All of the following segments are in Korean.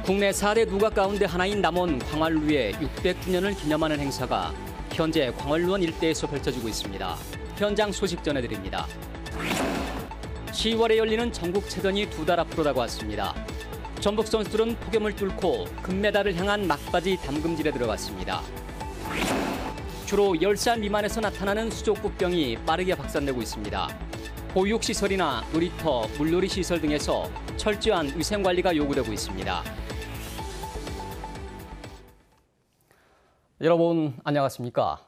국내 4대 누각 가운데 하나인 남원 광활루의 609년을 기념하는 행사가 현재 광활루원 일대에서 펼쳐지고 있습니다. 현장 소식 전해드립니다. 10월에 열리는 전국체전이 2달 앞으로 다가왔습니다. 전북 선수들은 폭염을 뚫고 금메달을 향한 막바지 담금질에 들어갔습니다. 주로 10살 미만에서 나타나는 수족구병이 빠르게 확산되고 있습니다. 보육시설이나 놀이터, 물놀이 시설 등에서 철저한 위생관리가 요구되고 있습니다. 여러분 안녕하십니까?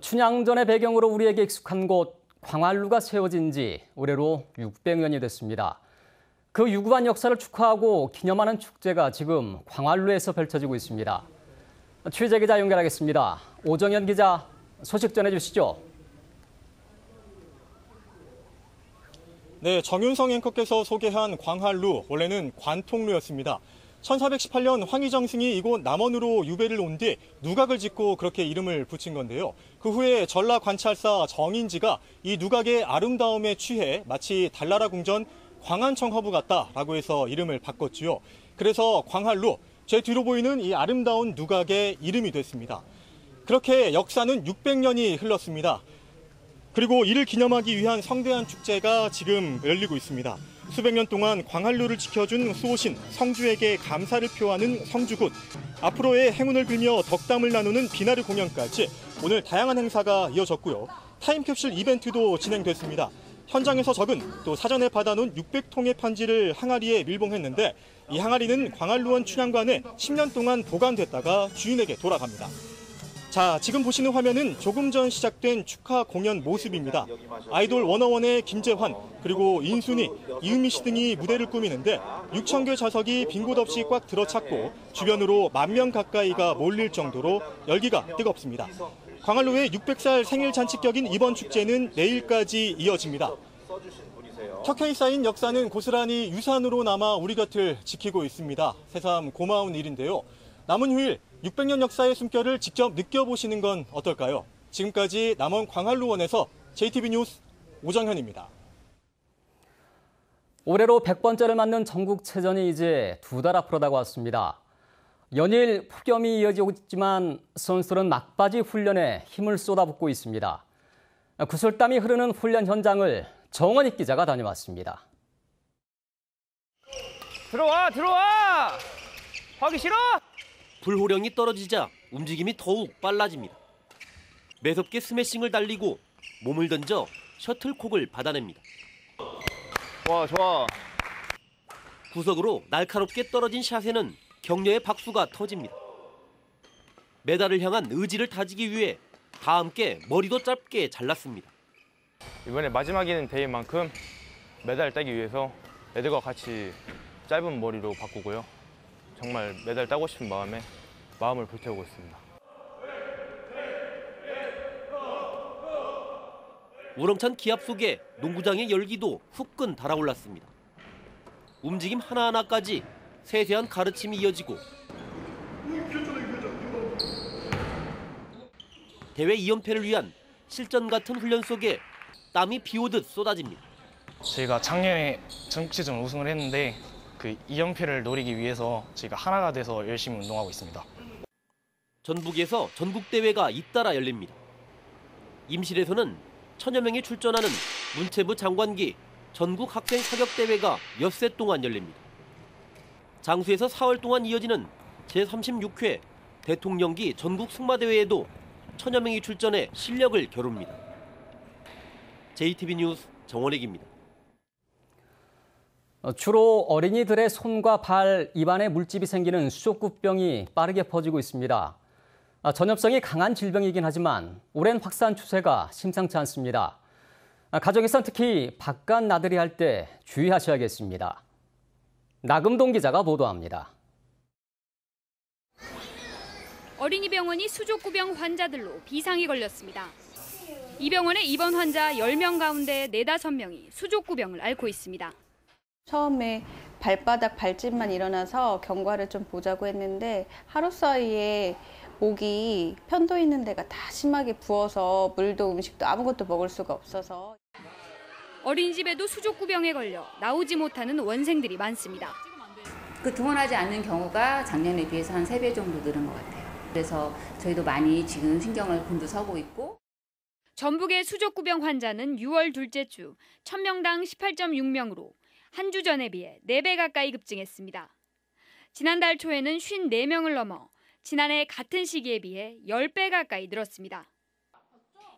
춘향전의 배경으로 우리에게 익숙한 곳 광활루가 세워진 지 올해로 600년이 됐습니다. 그 유구한 역사를 축하하고 기념하는 축제가 지금 광활루에서 펼쳐지고 있습니다. 취재기자 연결하겠습니다. 오정현 기자, 소식 전해주시죠. 네, 정윤성 앵커께서 소개한 광활루, 원래는 관통루였습니다. 1418년 황희정승이 이곳 남원으로 유배를 온 뒤 누각을 짓고 그렇게 이름을 붙인 건데요. 그 후에 전라관찰사 정인지가 이 누각의 아름다움에 취해 마치 달나라 궁전 광안청허부 같다라고 해서 이름을 바꿨지요. 그래서 광활루, 제 뒤로 보이는 이 아름다운 누각의 이름이 됐습니다. 그렇게 역사는 600년이 흘렀습니다. 그리고 이를 기념하기 위한 성대한 축제가 지금 열리고 있습니다. 수백 년 동안 광활루를 지켜준 수호신 성주에게 감사를 표하는 성주굿, 앞으로의 행운을 빌며 덕담을 나누는 비나르 공연까지 오늘 다양한 행사가 이어졌고요. 타임캡슐 이벤트도 진행됐습니다. 현장에서 적은 또 사전에 받아놓은 600통의 편지를 항아리에 밀봉했는데 이 항아리는 광활루원 춘향관에 10년 동안 보관됐다가 주인에게 돌아갑니다. 자, 지금 보시는 화면은 조금 전 시작된 축하 공연 모습입니다. 아이돌 워너원의 김재환, 그리고 인순이, 이은미 씨 등이 무대를 꾸미는데 6,000개 좌석이 빈 곳 없이 꽉 들어찼고 주변으로 10,000명 가까이가 몰릴 정도로 열기가 뜨겁습니다. 광활루의 600살 생일 잔치 격인 이번 축제는 내일까지 이어집니다. 켜켜이 쌓인 역사는 고스란히 유산으로 남아 우리 곁을 지키고 있습니다. 새삼 고마운 일인데요. 남은 휴일 600년 역사의 숨결을 직접 느껴보시는 건 어떨까요? 지금까지 남원 광활루원에서 JTB 뉴스 오정현입니다. 올해로 100번째를 맞는 전국체전이 이제 2달 앞으로 다가왔습니다. 연일 폭염이 이어지고 있지만 선수들은 막바지 훈련에 힘을 쏟아붓고 있습니다. 구슬땀이 흐르는 훈련 현장을 정원익 기자가 다녀왔습니다. 들어와! 하기 싫어? 불호령이 떨어지자 움직임이 더욱 빨라집니다. 매섭게 스매싱을 달리고 몸을 던져 셔틀콕을 받아냅니다. 와, 좋아. 구석으로 날카롭게 떨어진 샷에는 격려의 박수가 터집니다. 메달을 향한 의지를 다지기 위해 다 함께 머리도 짧게 잘랐습니다. 이번에 마지막인 대회인 만큼 메달 따기 위해서 애들과 같이 짧은 머리로 바꾸고요. 정말 메달 따고 싶은 마음을 불태우고 있습니다. 우렁찬 기압 속에 농구장의 열기도 후끈 달아올랐습니다. 움직임 하나하나까지 세세한 가르침이 이어지고 대회 2연패를 위한 실전 같은 훈련 속에 땀이 비오듯 쏟아집니다. 저희가 작년에 전국체전 우승을 했는데 그 2연패를 노리기 위해서 저희가 하나가 돼서 열심히 운동하고 있습니다. 전북에서 전국대회가 잇따라 열립니다. 임실에서는 1000여 명이 출전하는 문체부 장관기 전국 학생 사격대회가 엿새 동안 열립니다. 장수에서 4월 동안 이어지는 제36회 대통령기 전국 승마대회에도 1000여 명이 출전해 실력을 겨룹니다. JTB 뉴스 정원익입니다. 주로 어린이들의 손과 발, 입안에 물집이 생기는 수족구병이 빠르게 퍼지고 있습니다. 전염성이 강한 질병이긴 하지만 오랜 확산 추세가 심상치 않습니다. 가정에선 특히 바깥 나들이 할 때 주의하셔야겠습니다. 나금동 기자가 보도합니다. 어린이 병원이 수족구병 환자들로 비상이 걸렸습니다. 이 병원에 입원 환자 10명 가운데 4~5명이 수족구병을 앓고 있습니다. 처음에 발바닥 발집만 일어나서 경과를 좀 보자고 했는데 하루 사이에 목이 편도 있는 데가 다 심하게 부어서 물도 음식도 아무것도 먹을 수가 없어서. 어린이집에도 수족구병에 걸려 나오지 못하는 원생들이 많습니다. 그 등원하지 않는 경우가 작년에 비해서 한 3배 정도 늘은 것 같아요. 그래서 저희도 많이 지금 신경을 곤두서고 있고. 전북의 수족구병 환자는 6월 둘째 주 1000명당 18.6명으로 한 주 전에 비해 4배 가까이 급증했습니다. 지난달 초에는 54명을 넘어 지난해 같은 시기에 비해 10배 가까이 늘었습니다.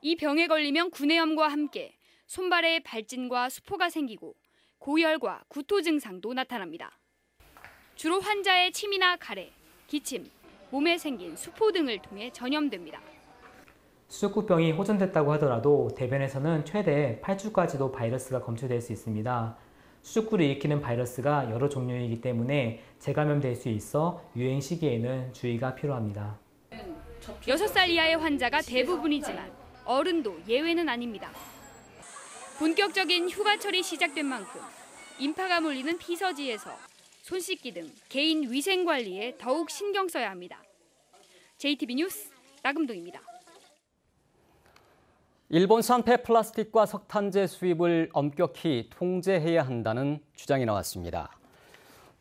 이 병에 걸리면 구내염과 함께 손발에 발진과 수포가 생기고 고열과 구토 증상도 나타납니다. 주로 환자의 침이나 가래, 기침, 몸에 생긴 수포 등을 통해 전염됩니다. 수족구병이 호전됐다고 하더라도 대변에서는 최대 8주까지도 바이러스가 검출될 수 있습니다. 수족구를 일으키는 바이러스가 여러 종류이기 때문에 재감염될 수 있어 유행 시기에는 주의가 필요합니다. 6살 이하의 환자가 대부분이지만 어른도 예외는 아닙니다. 본격적인 휴가철이 시작된 만큼 인파가 몰리는 피서지에서 손 씻기 등 개인 위생 관리에 더욱 신경 써야 합니다. JTB 뉴스 나금동입니다. 일본산 폐플라스틱과 석탄재 수입을 엄격히 통제해야 한다는 주장이 나왔습니다.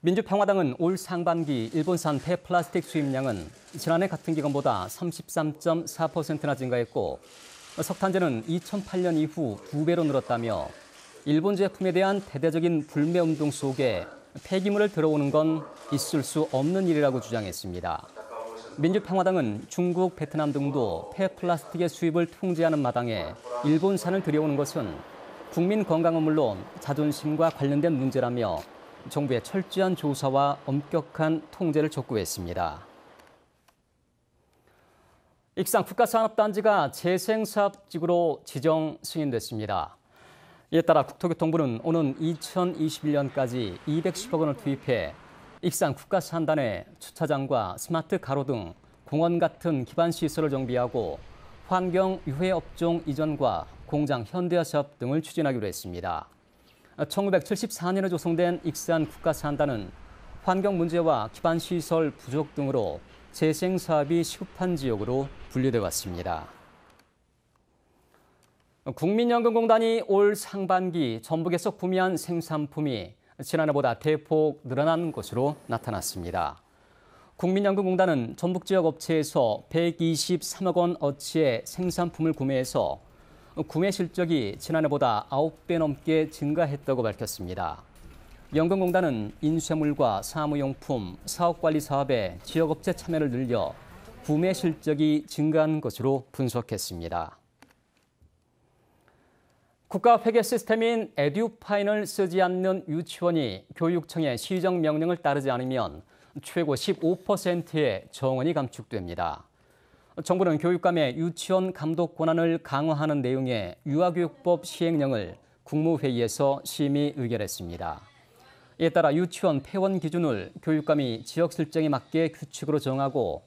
민주평화당은 올 상반기 일본산 폐플라스틱 수입량은 지난해 같은 기간보다 33.4%나 증가했고 석탄재는 2008년 이후 2배로 늘었다며 일본 제품에 대한 대대적인 불매운동 속에 폐기물을 들어오는 건 있을 수 없는 일이라고 주장했습니다. 민주평화당은 중국, 베트남 등도 폐플라스틱의 수입을 통제하는 마당에 일본산을 들여오는 것은 국민 건강은 물론 자존심과 관련된 문제라며 정부의 철저한 조사와 엄격한 통제를 촉구했습니다. 익산 국가산업단지가 재생사업지구로 지정 승인됐습니다. 이에 따라 국토교통부는 오는 2021년까지 210억 원을 투입해 익산 국가산단에 주차장과 스마트 가로 등 공원 같은 기반 시설을 정비하고 환경 유해 업종 이전과 공장 현대화 사업 등을 추진하기로 했습니다. 1974년에 조성된 익산 국가산단은 환경 문제와 기반 시설 부족 등으로 재생 사업이 시급한 지역으로 분류돼 왔습니다. 국민연금공단이 올 상반기 전북에서 구매한 생산품이 지난해보다 대폭 늘어난 것으로 나타났습니다. 국민연금공단은 전북 지역 업체에서 123억 원 어치의 생산품을 구매해서 구매 실적이 지난해보다 9배 넘게 증가했다고 밝혔습니다. 연금공단은 인쇄물과 사무용품, 사업관리 사업에 지역업체 참여를 늘려 구매 실적이 증가한 것으로 분석했습니다. 국가회계 시스템인 에듀파인을 쓰지 않는 유치원이 교육청의 시정 명령을 따르지 않으면 최고 15%의 정원이 감축됩니다. 정부는 교육감의 유치원 감독 권한을 강화하는 내용의 유아교육법 시행령을 국무회의에서 심의 의결했습니다. 이에 따라 유치원 폐원 기준을 교육감이 지역 실정에 맞게 규칙으로 정하고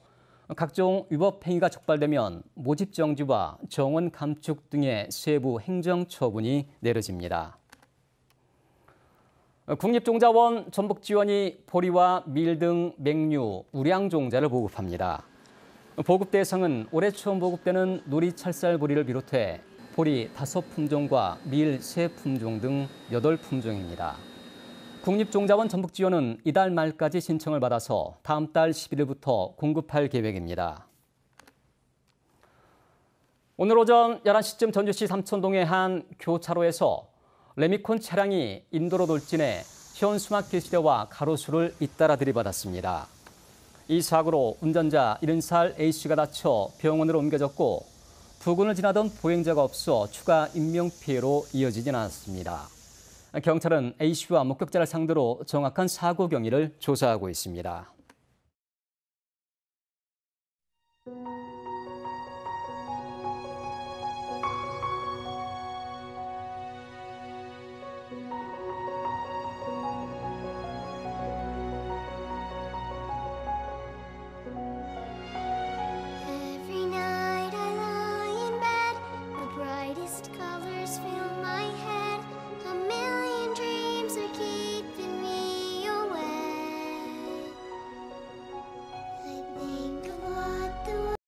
각종 위법 행위가 적발되면 모집 정지와 정원 감축 등의 세부 행정 처분이 내려집니다. 국립종자원 전북지원이 보리와 밀 등 맹류, 우량종자를 보급합니다. 보급 대상은 올해 처음 보급되는 누리찰살 보리를 비롯해 보리 5품종과 밀 3품종 등 8품종입니다. 국립종자원 전북지원은 이달 말까지 신청을 받아서 다음 달 11일부터 공급할 계획입니다. 오늘 오전 11시쯤 전주시 삼천동의 한 교차로에서 레미콘 차량이 인도로 돌진해 현수막 길시대와 가로수를 잇따라 들이받았습니다. 이 사고로 운전자 70살 A씨가 다쳐 병원으로 옮겨졌고 부근을 지나던 보행자가 없어 추가 인명피해로 이어지진 않았습니다. 경찰은 A씨와 목격자를 상대로 정확한 사고 경위를 조사하고 있습니다.